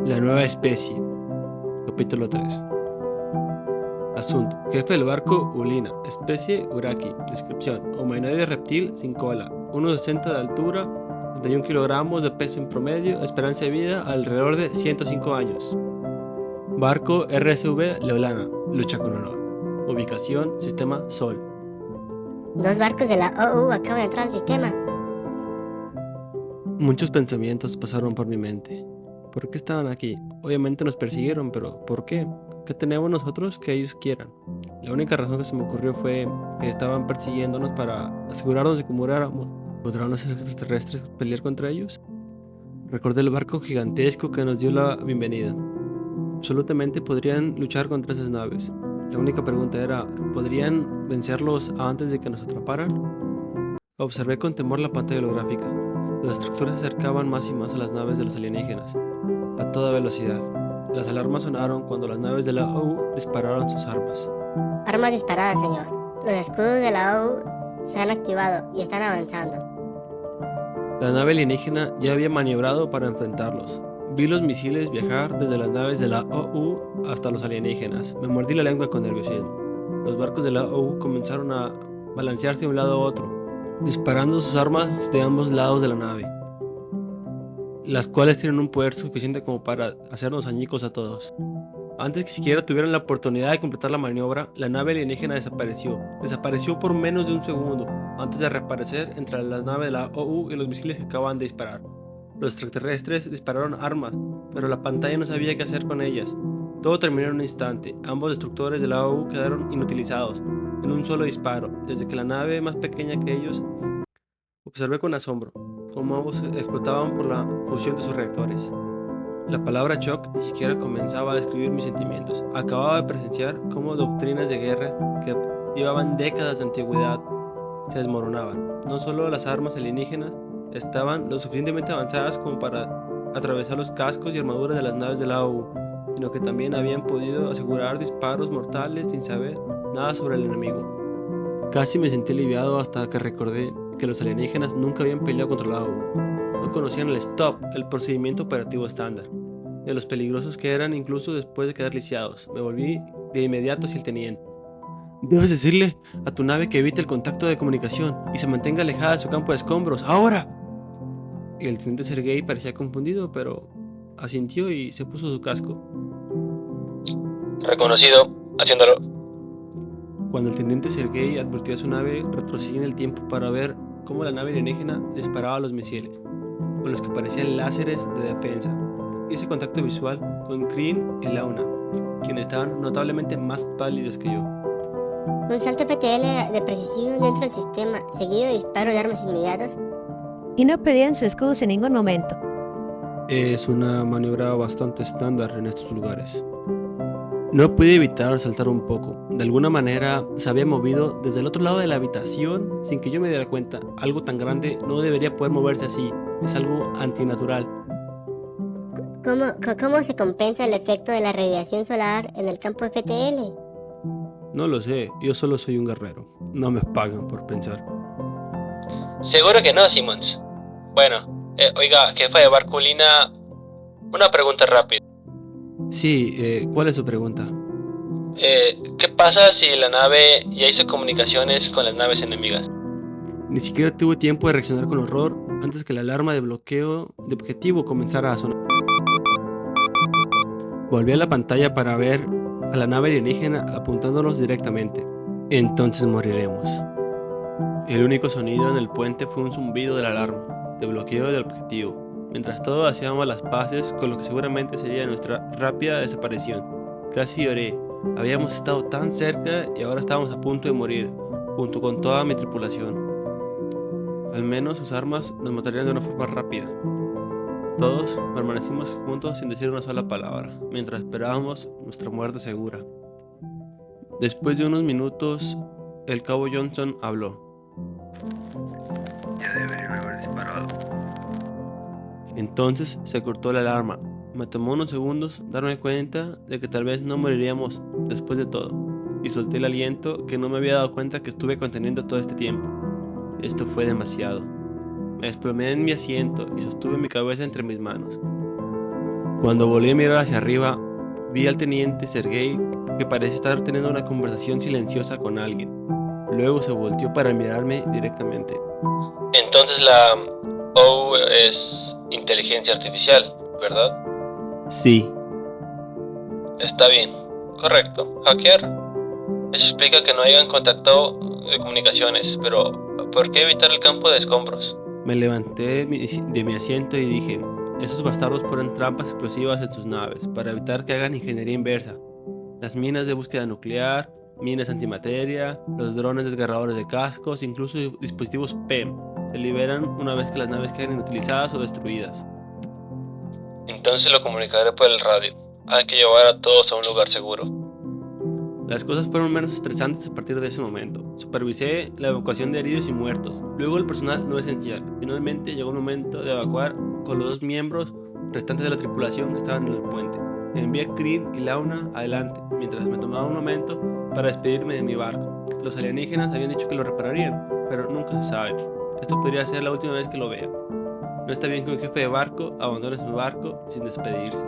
La nueva especie. Capítulo 3. Asunto. Jefe del barco, Ulina. Especie, Uraki. Descripción. Humanoide reptil sin cola. 1,60 de altura. 31 kilogramos de peso en promedio. Esperanza de vida alrededor de 105 años. Barco RSV Leolana. Lucha con honor. Ubicación, sistema Sol. 2 barcos de la OU acaban de entrar al sistema. Muchos pensamientos pasaron por mi mente. ¿Por qué estaban aquí? Obviamente nos persiguieron, pero ¿por qué? ¿Qué tenemos nosotros que ellos quieran? La única razón que se me ocurrió fue que estaban persiguiéndonos para asegurarnos de que muriéramos. ¿Podrán los extraterrestres pelear contra ellos? Recordé el barco gigantesco que nos dio la bienvenida. Absolutamente podrían luchar contra esas naves. La única pregunta era, ¿podrían vencerlos antes de que nos atraparan? Observé con temor la pantalla holográfica. Las estructuras se acercaban más y más a las naves de los alienígenas, a toda velocidad. Las alarmas sonaron cuando las naves de la OU dispararon sus armas. Armas disparadas, señor. Los escudos de la OU se han activado y están avanzando. La nave alienígena ya había maniobrado para enfrentarlos. Vi los misiles viajar desde las naves de la OU hasta los alienígenas. Me mordí la lengua con nerviosismo. Los barcos de la OU comenzaron a balancearse de un lado a otro, disparando sus armas de ambos lados de la nave, las cuales tienen un poder suficiente como para hacernos añicos a todos. Antes que siquiera tuvieran la oportunidad de completar la maniobra, la nave alienígena desapareció por menos de un segundo, antes de reaparecer entre la nave de la OU y los misiles que acaban de disparar. Los extraterrestres dispararon armas, pero la pantalla no sabía qué hacer con ellas. Todo terminó en un instante. Ambos destructores de la OU quedaron inutilizados en un solo disparo. Desde que la nave más pequeña que ellos, observé con asombro cómo ambos explotaban por la fusión de sus reactores. La palabra shock ni siquiera comenzaba a describir mis sentimientos. Acababa de presenciar cómo doctrinas de guerra que llevaban décadas de antigüedad se desmoronaban. No solo las armas alienígenas estaban lo suficientemente avanzadas como para atravesar los cascos y armaduras de las naves de la OU, sino que también habían podido asegurar disparos mortales sin saber nada sobre el enemigo. Casi me sentí aliviado hasta que recordé que los alienígenas nunca habían peleado contra la OU. No conocían el STOP, el procedimiento operativo estándar, de los peligrosos que eran incluso después de quedar lisiados. Me volví de inmediato hacia el teniente. Debes decirle a tu nave que evite el contacto de comunicación y se mantenga alejada de su campo de escombros. ¡Ahora! Y el teniente Sergei parecía confundido, pero asintió y se puso su casco. Reconocido, haciéndolo. Cuando el teniente Sergei advirtió a su nave, retrocedí en el tiempo para ver cómo la nave alienígena disparaba los misiles, con los que parecían láseres de defensa. Hice contacto visual con Kryn y Launa, quienes estaban notablemente más pálidos que yo. Un salto PTL de precisión dentro del sistema, seguido de disparo de armas inmediatos. Y no perdían sus escudos en ningún momento. Es una maniobra bastante estándar en estos lugares. No pude evitar saltar un poco. De alguna manera se había movido desde el otro lado de la habitación sin que yo me diera cuenta. Algo tan grande no debería poder moverse así. Es algo antinatural. ¿Cómo se compensa el efecto de la radiación solar en el campo FTL? No lo sé, yo solo soy un guerrero. No me pagan por pensar. Seguro que no, Simmons. Bueno, oiga, jefa de barco Ulina, una pregunta rápida. Sí, ¿cuál es su pregunta? ¿Qué pasa si la nave ya hizo comunicaciones con las naves enemigas? Ni siquiera tuve tiempo de reaccionar con horror antes que la alarma de bloqueo de objetivo comenzara a sonar. Volví a la pantalla para ver a la nave alienígena apuntándonos directamente. Entonces moriremos. El único sonido en el puente fue un zumbido de la alarma de bloqueo del objetivo, mientras todos hacíamos las paces con lo que seguramente sería nuestra rápida desaparición. Casi lloré. Habíamos estado tan cerca y ahora estábamos a punto de morir, junto con toda mi tripulación. Al menos sus armas nos matarían de una forma rápida. Todos permanecimos juntos sin decir una sola palabra, mientras esperábamos nuestra muerte segura. Después de unos minutos, el cabo Johnson habló. Ya deberían haber disparado. Entonces se cortó la alarma. Me tomó unos segundos darme cuenta de que tal vez no moriríamos después de todo, y solté el aliento que no me había dado cuenta que estuve conteniendo todo este tiempo. Esto fue demasiado. Me desplomé en mi asiento y sostuve mi cabeza entre mis manos. Cuando volví a mirar hacia arriba, vi al teniente Sergei que parece estar teniendo una conversación silenciosa con alguien. Luego se volteó para mirarme directamente. Entonces la OU es inteligencia artificial, ¿verdad? Sí, Está bien. Correcto. Hackear. Eso explica que no hayan contacto de comunicaciones, pero ¿por qué evitar el campo de escombros? me levanté de mi asiento y dije, esos bastardos ponen trampas explosivas en sus naves para evitar que hagan ingeniería inversa. Las minas de búsqueda nuclear, minas antimateria, los drones desgarradores de cascos, incluso dispositivos PEM, se liberan una vez que las naves quedan inutilizadas o destruidas. Entonces lo comunicaré por el radio. Hay que llevar a todos a un lugar seguro. Las cosas fueron menos estresantes a partir de ese momento. Supervisé la evacuación de heridos y muertos, luego el personal no esencial. Finalmente llegó el momento de evacuar con los 2 miembros restantes de la tripulación que estaban en el puente. Envié a Creed y Launa adelante, mientras me tomaba un momento para despedirme de mi barco. Los alienígenas habían dicho que lo repararían, pero nunca se sabe. Esto podría ser la última vez que lo vea. No está bien que un jefe de barco abandone su barco sin despedirse.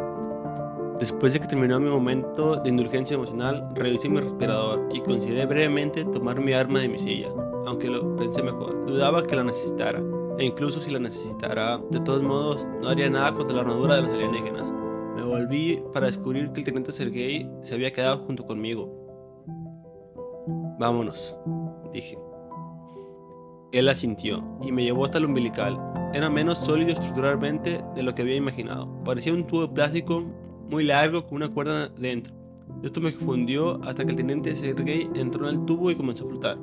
Después de que terminó mi momento de indulgencia emocional, revisé mi respirador y consideré brevemente tomar mi arma de mi silla, aunque lo pensé mejor. Dudaba que la necesitara, e incluso si la necesitara, de todos modos, no haría nada contra la armadura de los alienígenas. Me volví para descubrir que el teniente Sergei se había quedado junto conmigo. Vámonos, dije. Él asintió y me llevó hasta el umbilical. Era menos sólido estructuralmente de lo que había imaginado. Parecía un tubo de plástico muy largo con una cuerda dentro. Esto me confundió hasta que el teniente Sergei entró en el tubo y comenzó a flotar.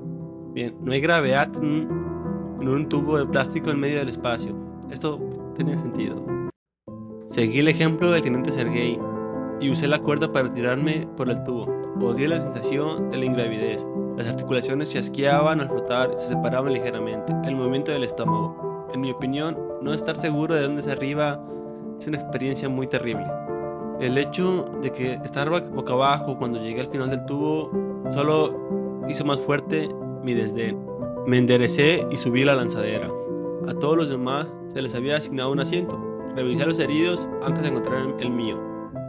Bien, no hay gravedad en un tubo de plástico en medio del espacio. Esto tenía sentido. Seguí el ejemplo del teniente Sergei y usé la cuerda para tirarme por el tubo. Odié la sensación de la ingravidez. Las articulaciones chasqueaban al flotar y se separaban ligeramente. El movimiento del estómago. En mi opinión, no estar seguro de dónde es arriba es una experiencia muy terrible. El hecho de que estar boca abajo cuando llegué al final del tubo solo hizo más fuerte mi desdén. Me enderecé y subí la lanzadera. A todos los demás se les había asignado un asiento. Revisé a los heridos antes de encontrar el mío.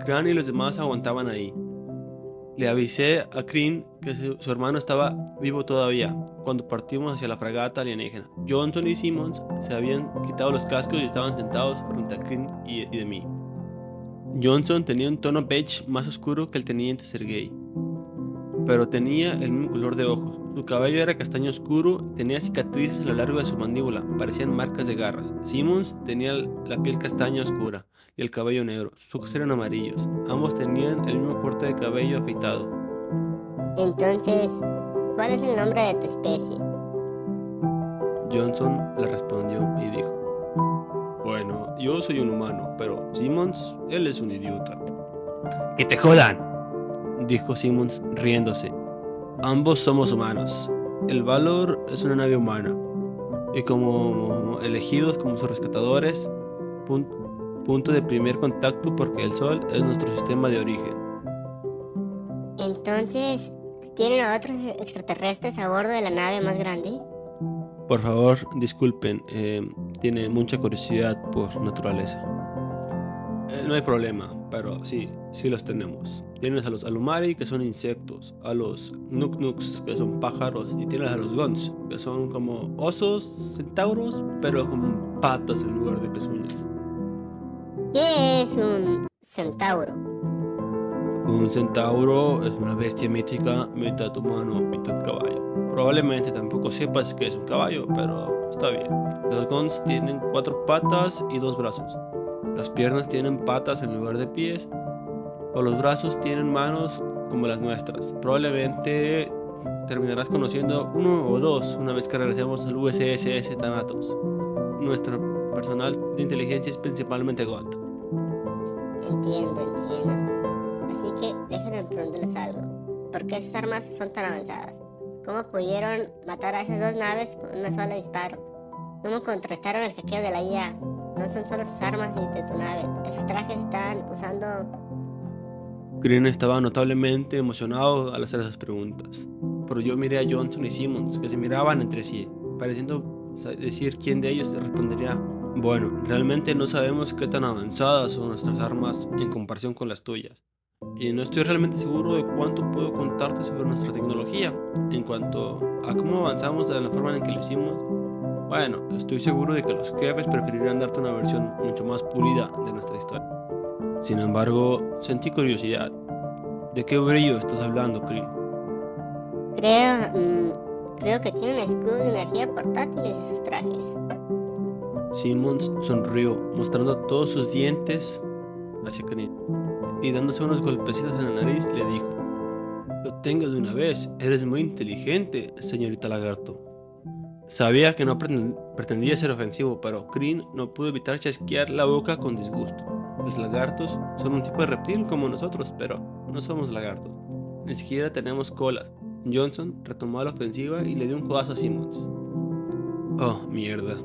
Crane y los demás aguantaban ahí. Le avisé a Crean que su hermano estaba vivo todavía cuando partimos hacia la fragata alienígena. Johnson y Simmons se habían quitado los cascos y estaban sentados frente a Crean y de mí. Johnson tenía un tono beige más oscuro que el teniente Sergei, pero tenía el mismo color de ojos. Su cabello era castaño oscuro, tenía cicatrices a lo largo de su mandíbula, parecían marcas de garras. Simmons tenía la piel castaña oscura y el cabello negro, sus ojos eran amarillos. Ambos tenían el mismo corte de cabello afeitado. Entonces, ¿cuál es el nombre de tu especie? Johnson le respondió y dijo: bueno, yo soy un humano, pero Simmons, él es un idiota. ¡Que te jodan!, dijo Simmons riéndose. Ambos somos humanos. El Valor es una nave humana. Y como elegidos como sus rescatadores, punto de primer contacto porque el Sol es nuestro sistema de origen. Entonces, ¿tienen a otros extraterrestres a bordo de la nave más grande? Por favor, disculpen, tiene mucha curiosidad por naturaleza. No hay problema, pero sí los tenemos. Tienes a los Alumari, que son insectos, a los Nuk-Nuks, que son pájaros, y tienes a los Gons, que son como osos, centauros, pero con patas en lugar de pezuñas. ¿Qué es un centauro? Un centauro es una bestia mítica, mitad humano, mitad caballo. Probablemente tampoco sepas que es un caballo, pero está bien. Los Gons tienen 4 patas y 2 brazos. Las piernas tienen patas en lugar de pies, o los brazos tienen manos como las nuestras. Probablemente terminarás conociendo uno o dos una vez que regresemos al USS Thanatos. Nuestro personal de inteligencia es principalmente GOT. Entiendo. Así que déjenme preguntarles algo. ¿Por qué esas armas son tan avanzadas? ¿Cómo pudieron matar a esas 2 naves con un solo disparo? ¿Cómo contrastaron el hackeo de la IA? No son solo sus armas ni de tu nave. Esos trajes están usando... Green estaba notablemente emocionado al hacer esas preguntas, pero yo miré a Johnson y Simmons, que se miraban entre sí, pareciendo decir quién de ellos respondería Bueno, realmente no sabemos qué tan avanzadas son nuestras armas en comparación con las tuyas. Y no estoy realmente seguro de cuánto puedo contarte sobre nuestra tecnología. En cuanto a cómo avanzamos de la forma en que lo hicimos, bueno, estoy seguro de que los jefes preferirían darte una versión mucho más pulida de nuestra historia. Sin embargo, sentí curiosidad. ¿De qué brillo estás hablando, Kryn? Creo que tiene un escudo de energía portátiles en sus trajes. Simmons sonrió, mostrando todos sus dientes hacia Kryn, y dándose unos golpecitos en la nariz, le dijo: Lo tengo de una vez, eres muy inteligente, señorita Lagarto. Sabía que no pretendía ser ofensivo, pero Kryn no pudo evitar chasquear la boca con disgusto. Los lagartos son un tipo de reptil como nosotros, pero no somos lagartos. Ni siquiera tenemos colas. Johnson retomó la ofensiva y le dio un codazo a Simmons. Oh, mierda.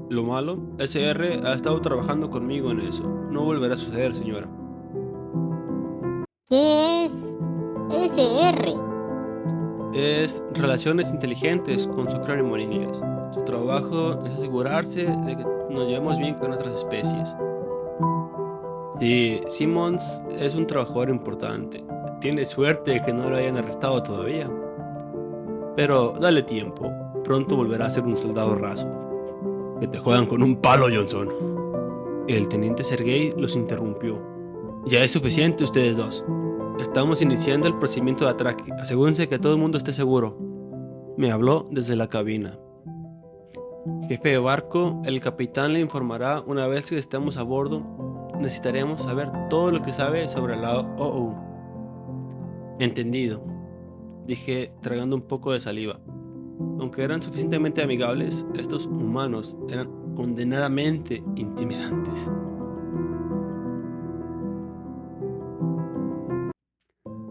Lo malo, SR ha estado trabajando conmigo en eso. No volverá a suceder, señora. ¿Qué es SR? Es Relaciones Inteligentes con su acrónimo en inglés. Su trabajo es asegurarse de que nos llevemos bien con otras especies. Sí, Simmons es un trabajador importante. Tiene suerte de que no lo hayan arrestado todavía. Pero dale tiempo. Pronto volverá a ser un soldado raso. Que te juegan con un palo, Johnson. El teniente Sergei los interrumpió. Ya es suficiente ustedes dos. Estamos iniciando el procedimiento de atraque. Asegúrense que todo el mundo esté seguro. Me habló desde la cabina. Jefe de barco, el capitán le informará una vez que estemos a bordo. Necesitaremos saber todo lo que sabe sobre la OU. Entendido, dije tragando un poco de saliva. Aunque eran suficientemente amigables, estos humanos eran condenadamente intimidantes.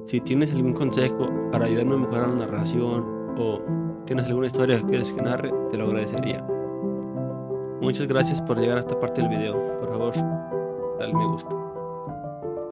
Si tienes algún consejo para ayudarme a mejorar la narración o tienes alguna historia que quieres que narre, te lo agradecería. Muchas gracias por llegar a esta parte del video. Por favor, dale me gusta.